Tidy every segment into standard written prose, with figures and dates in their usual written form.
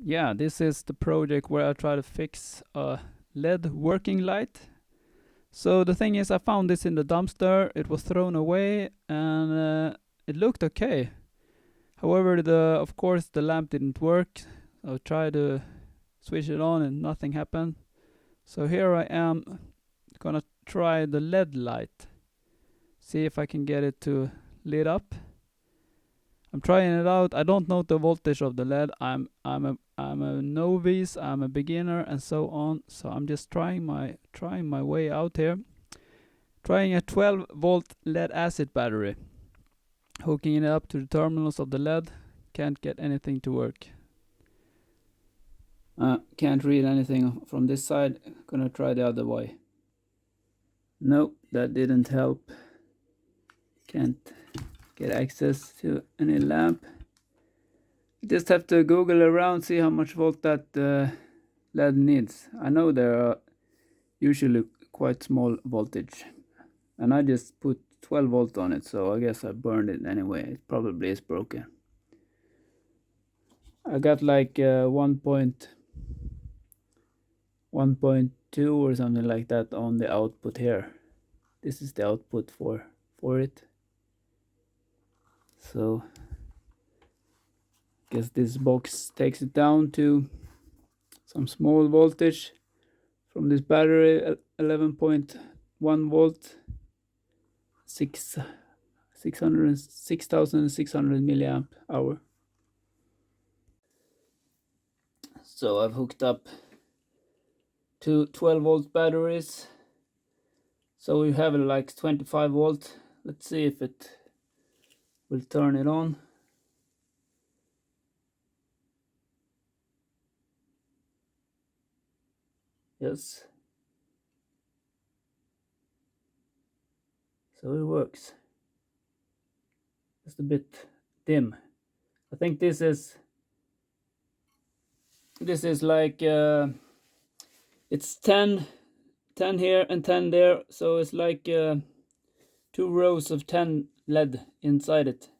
yeah, this is the project where I try to fix a LED working light. So the thing is, I found this in the dumpster. It was thrown away, and it looked okay. However, of course the lamp didn't work. I tried to switch it on and nothing happened. So here I am gonna try the LED light. See if I can get it to lit up. I'm trying it out. I don't know the voltage of the LED. I'm a novice. I'm a beginner, and so on. So I'm just trying my way out here. Trying a 12-volt lead acid battery. Hooking it up to the terminals of the LED. Can't get anything to work. Can't read anything from this side. Gonna try the other way. Nope, that didn't help. Can't get access to any lamp. Just have to Google around, see how much volt that LED needs. I know there are usually quite small voltage, and I just put 12 volt on it, so I guess I burned it anyway. It probably is broken. I got like 1.2 or something like that on the output here. This is the output for it. So I guess this box takes it down to some small voltage from this battery, 11.1 volt, 6,600 milliamp hour. So I've hooked up two 12 volt batteries. So we have like 25 volt. Let's see if it will turn it on. Yes. So it works. Just a bit dim. I think this is like it's 10 here and 10 there, so it's like 2 rows of 10 LED inside it.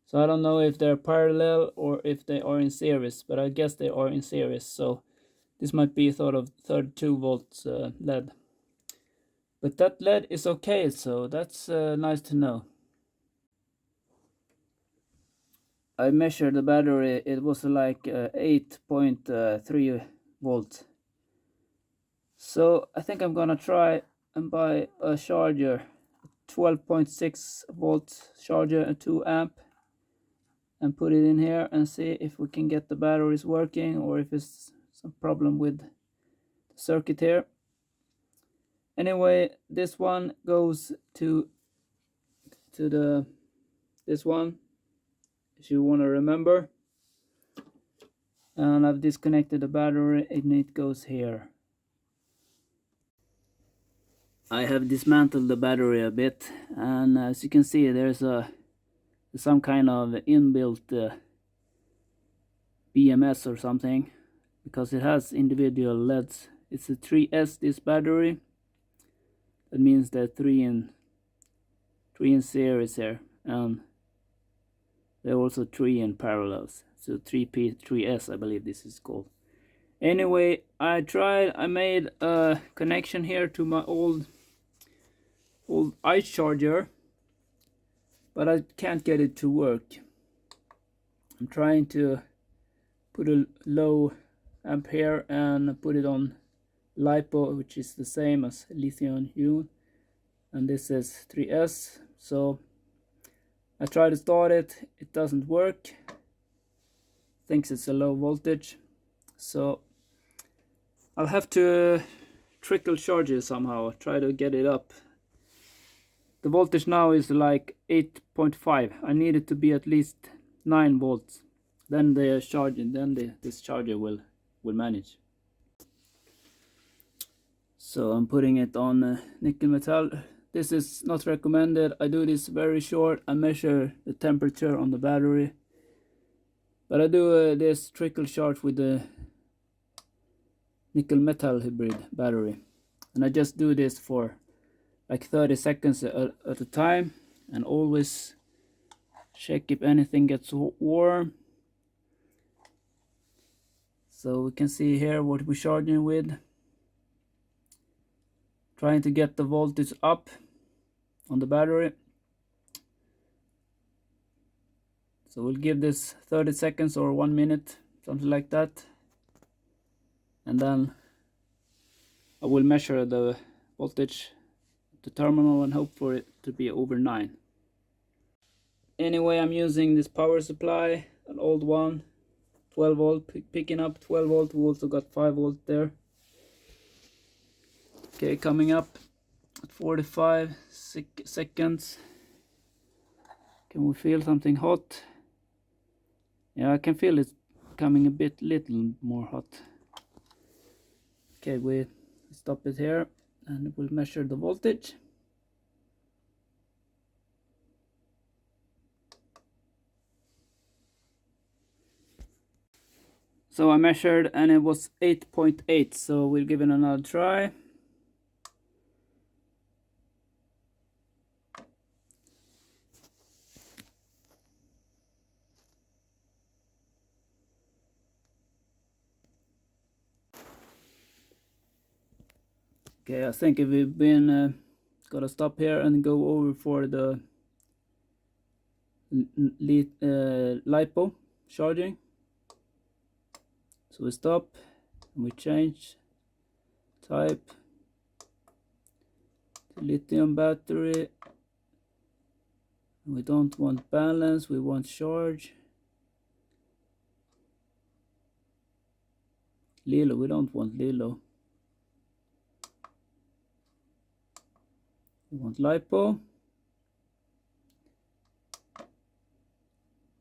So I don't know if they're parallel or if they are in series, but I guess they are in series, so this might be sort of 32 volts LED. But that LED is okay, so that's nice to know. I measured the battery, it was like 8.3 volts. So I think I'm gonna try and buy a charger, 12.6 volt charger and 2 amp, and put it in here and see if we can get the batteries working or if it's some problem with the circuit here. Anyway, this one goes to this one, if you want to remember. And I've disconnected the battery and it goes here. I have dismantled the battery a bit, and as you can see, there's some kind of inbuilt BMS or something, because it has individual LEDs. It's a 3S, this battery. That means there are three in series here, and there are also 3 in parallels. So 3P, 3S, I believe this is called. Anyway, I made a connection here to my old iCharger, but I can't get it to work. I'm trying to put a low ampere and put it on Lipo, which is the same as lithium ion, and this is 3S. So I try to start it, it doesn't work. Thinks it's a low voltage, so I'll have to trickle charge it somehow, try to get it up. The voltage now is like 8.5. I need it to be at least 9 volts. Then the charging, this charger will manage. So I'm putting it on nickel metal. This is not recommended. I do this very short. I measure the temperature on the battery, but I do this trickle charge with the nickel metal hybrid battery, and I just do this for like 30 seconds at a time, and always check if anything gets warm. So we can see here what we're charging with. Trying to get the voltage up on the battery. So we'll give this 30 seconds or 1 minute, something like that. And then I will measure the voltage at the terminal and hope for it to be over 9. Anyway, I'm using this power supply, an old one, 12 volt, picking up 12 volt. We also got 5 volt there. Okay, coming up at 45 seconds. Can we feel something hot? Yeah, I can feel it coming a little more hot. Okay, we stop it here and we'll measure the voltage. So I measured and it was 8.8, so we'll give it another try. Okay, I think if we've been gotta stop here and go over for the Lipo charging. So we stop and we change type to lithium battery. We don't want balance, we want charge. Lilo, we don't want Lilo. We want Lipo.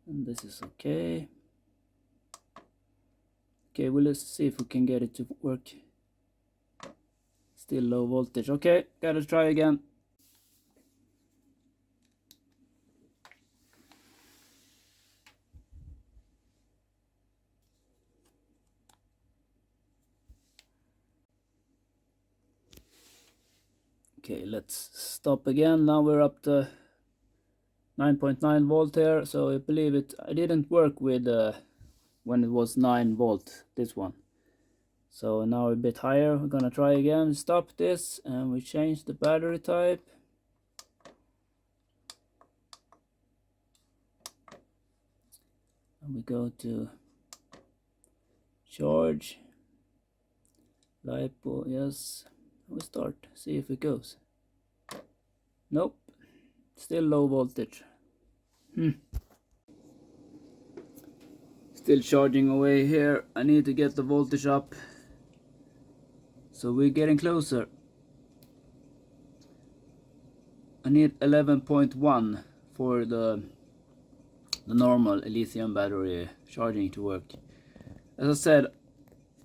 And this is okay. Okay, well, let's see if we can get it to work. Still low voltage. Okay, gotta try again. Okay, let's stop again. Now we're up to 9.9 volt here, so I believe I didn't work with when it was 9 volt, this one. So now a bit higher. We're gonna try again. Stop this and we change the battery type. And we go to charge. Lipo, yes. We start, see if it goes. Nope, still low voltage. Still charging away here. I need to get the voltage up. So we're getting closer. I need 11.1 for the normal lithium battery charging to work. As I said,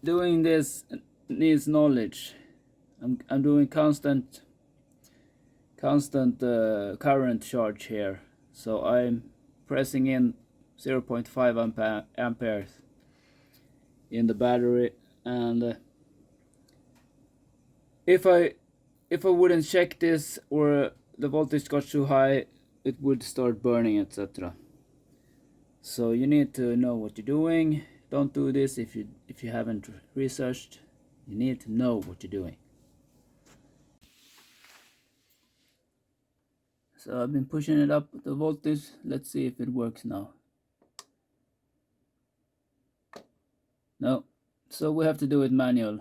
doing this needs knowledge. I'm doing constant current charge here, so I'm pressing in 0.5 amperes in the battery, and if I wouldn't check this or the voltage got too high, it would start burning, etc. So you need to know what you're doing. Don't do this if you haven't researched. You need to know what you're doing. So I've been pushing it up the voltage. Let's see if it works now. No, so we have to do it manual.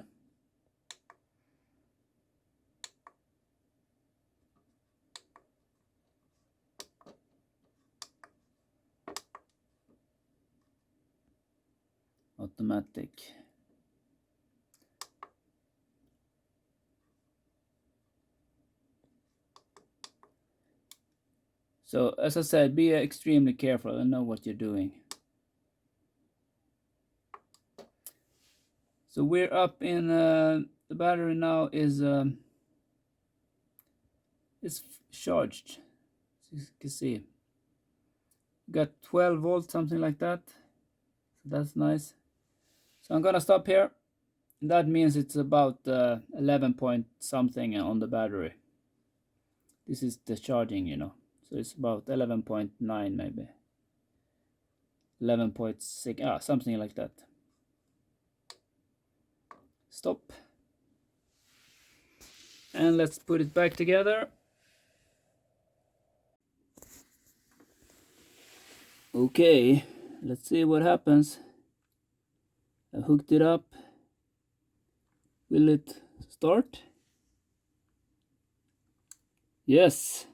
Automatic. So as I said, be extremely careful and know what you're doing. So we're up in the battery now is charged. As you can see, got 12 volts, something like that. So that's nice. So I'm gonna stop here. That means it's about 11 point something on the battery. This is the charging, you know. So it's about 11.9 maybe. 11.6, something like that. Stop. And let's put it back together. Okay, let's see what happens. I hooked it up. Will it start? Yes.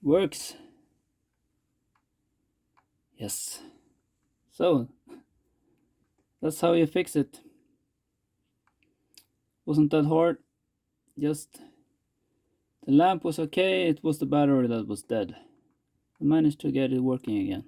Works. Yes. So, that's how you fix it. Wasn't that hard. Just the lamp was okay, it was the battery that was dead. I managed to get it working again.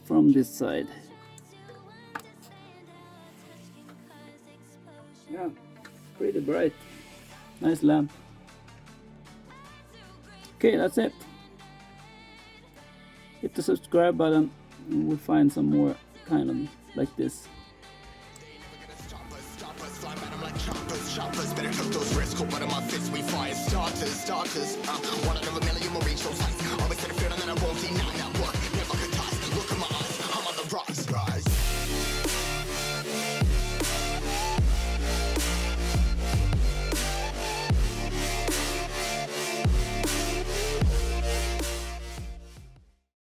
From this side. Yeah, pretty bright. Nice lamp. Okay, that's it. Hit the subscribe button and we'll find some more kind of like this. Choppers, better took those risks. But in my fists, we fire starters. One out of a million will reach those heights. Always to the field and then I won't deny that work. Never